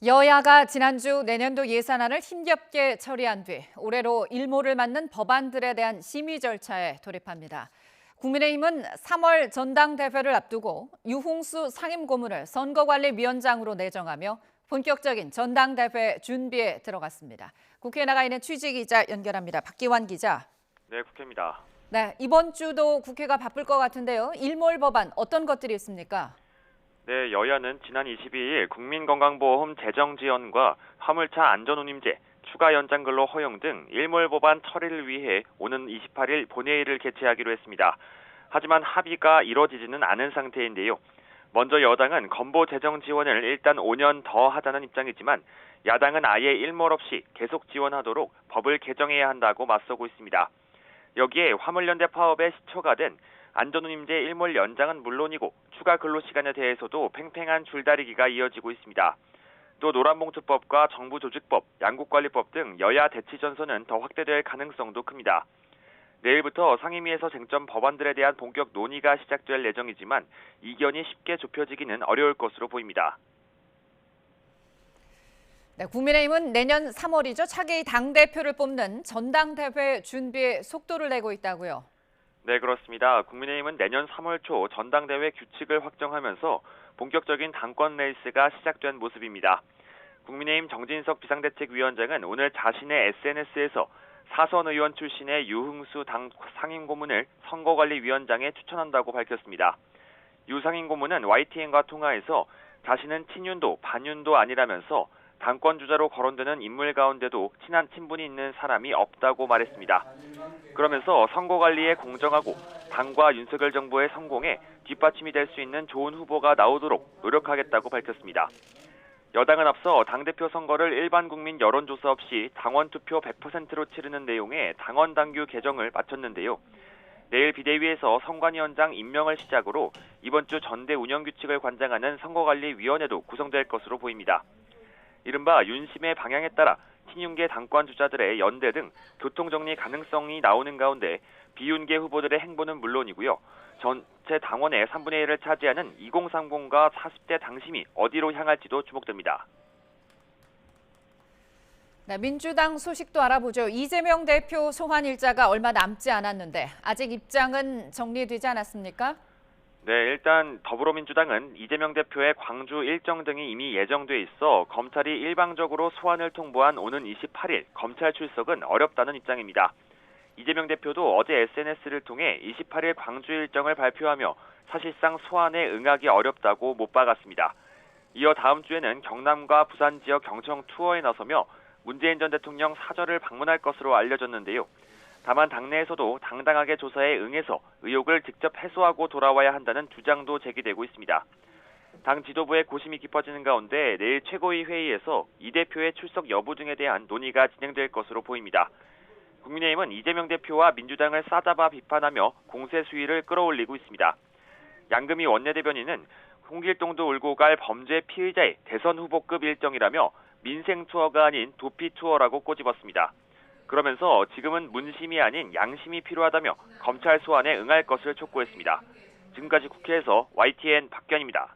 여야가 지난주 내년도 예산안을 힘겹게 처리한 뒤 올해로 일몰을 맞는 법안들에 대한 심의 절차에 돌입합니다. 국민의힘은 3월 전당대회를 앞두고 유흥수 상임고문을 선거관리위원장으로 내정하며 본격적인 전당대회 준비에 들어갔습니다. 국회에 나가 있는 취재기자 연결합니다. 박기환 기자. 네, 국회입니다. 네, 이번 주도 국회가 바쁠 것 같은데요. 일몰 법안 어떤 것들이 있습니까? 네, 여야는 지난 22일 국민건강보험 재정지원과 화물차 안전운임제, 추가 연장 근로 허용 등 일몰 법안 처리를 위해 오는 28일 본회의를 개최하기로 했습니다. 하지만 합의가 이뤄지지는 않은 상태인데요. 먼저 여당은 건보 재정 지원을 일단 5년 더 하자는 입장이지만 야당은 아예 일몰 없이 계속 지원하도록 법을 개정해야 한다고 맞서고 있습니다. 여기에 화물연대 파업의 시초가 된 안전운임제 일몰 연장은 물론이고 추가 근로시간에 대해서도 팽팽한 줄다리기가 이어지고 있습니다. 또 노란봉투법과 정부조직법, 양국관리법 등 여야 대치 전선은 더 확대될 가능성도 큽니다. 내일부터 상임위에서 쟁점 법안들에 대한 본격 논의가 시작될 예정이지만 이견이 쉽게 좁혀지기는 어려울 것으로 보입니다. 네, 국민의힘은 내년 3월이죠. 차기 당대표를 뽑는 전당대회 준비에 속도를 내고 있다고요. 네, 그렇습니다. 국민의힘은 내년 3월 초 전당대회 규칙을 확정하면서 본격적인 당권 레이스가 시작된 모습입니다. 국민의힘 정진석 비상대책위원장은 오늘 자신의 SNS에서 사선 의원 출신의 유흥수 당 상임고문을 선거관리위원장에 추천한다고 밝혔습니다. 유 상임고문은 YTN과 통화에서 자신은 친윤도 반윤도 아니라면서 당권 주자로 거론되는 인물 가운데도 친한 친분이 있는 사람이 없다고 말했습니다. 그러면서 선거관리에 공정하고 당과 윤석열 정부의 성공에 뒷받침이 될 수 있는 좋은 후보가 나오도록 노력하겠다고 밝혔습니다. 여당은 앞서 당대표 선거를 일반 국민 여론조사 없이 당원 투표 100%로 치르는 내용의 당원 당규 개정을 마쳤는데요. 내일 비대위에서 선관위원장 임명을 시작으로 이번 주 전대 운영 규칙을 관장하는 선거관리위원회도 구성될 것으로 보입니다. 이른바 윤심의 방향에 따라 친윤계 당권 주자들의 연대 등 교통정리 가능성이 나오는 가운데 비윤계 후보들의 행보는 물론이고요. 전체 당원의 3분의 1을 차지하는 2030과 40대 당심이 어디로 향할지도 주목됩니다. 네, 민주당 소식도 알아보죠. 이재명 대표 소환 일자가 얼마 남지 않았는데 아직 입장은 정리되지 않았습니까? 네, 일단 더불어민주당은 이재명 대표의 광주 일정 등이 이미 예정돼 있어 검찰이 일방적으로 소환을 통보한 오는 28일 검찰 출석은 어렵다는 입장입니다. 이재명 대표도 어제 SNS를 통해 28일 광주 일정을 발표하며 사실상 소환에 응하기 어렵다고 못 박았습니다. 이어 다음 주에는 경남과 부산 지역 경청 투어에 나서며 문재인 전 대통령 사저를 방문할 것으로 알려졌는데요. 다만 당내에서도 당당하게 조사에 응해서 의혹을 직접 해소하고 돌아와야 한다는 주장도 제기되고 있습니다. 당 지도부의 고심이 깊어지는 가운데 내일 최고위 회의에서 이 대표의 출석 여부 등에 대한 논의가 진행될 것으로 보입니다. 국민의힘은 이재명 대표와 민주당을 싸잡아 비판하며 공세 수위를 끌어올리고 있습니다. 양금희 원내대변인은 홍길동도 울고 갈 범죄 피의자의 대선 후보급 일정이라며 민생 투어가 아닌 도피 투어라고 꼬집었습니다. 그러면서 지금은 문심이 아닌 양심이 필요하다며 검찰 소환에 응할 것을 촉구했습니다. 지금까지 국회에서 YTN 박견입니다.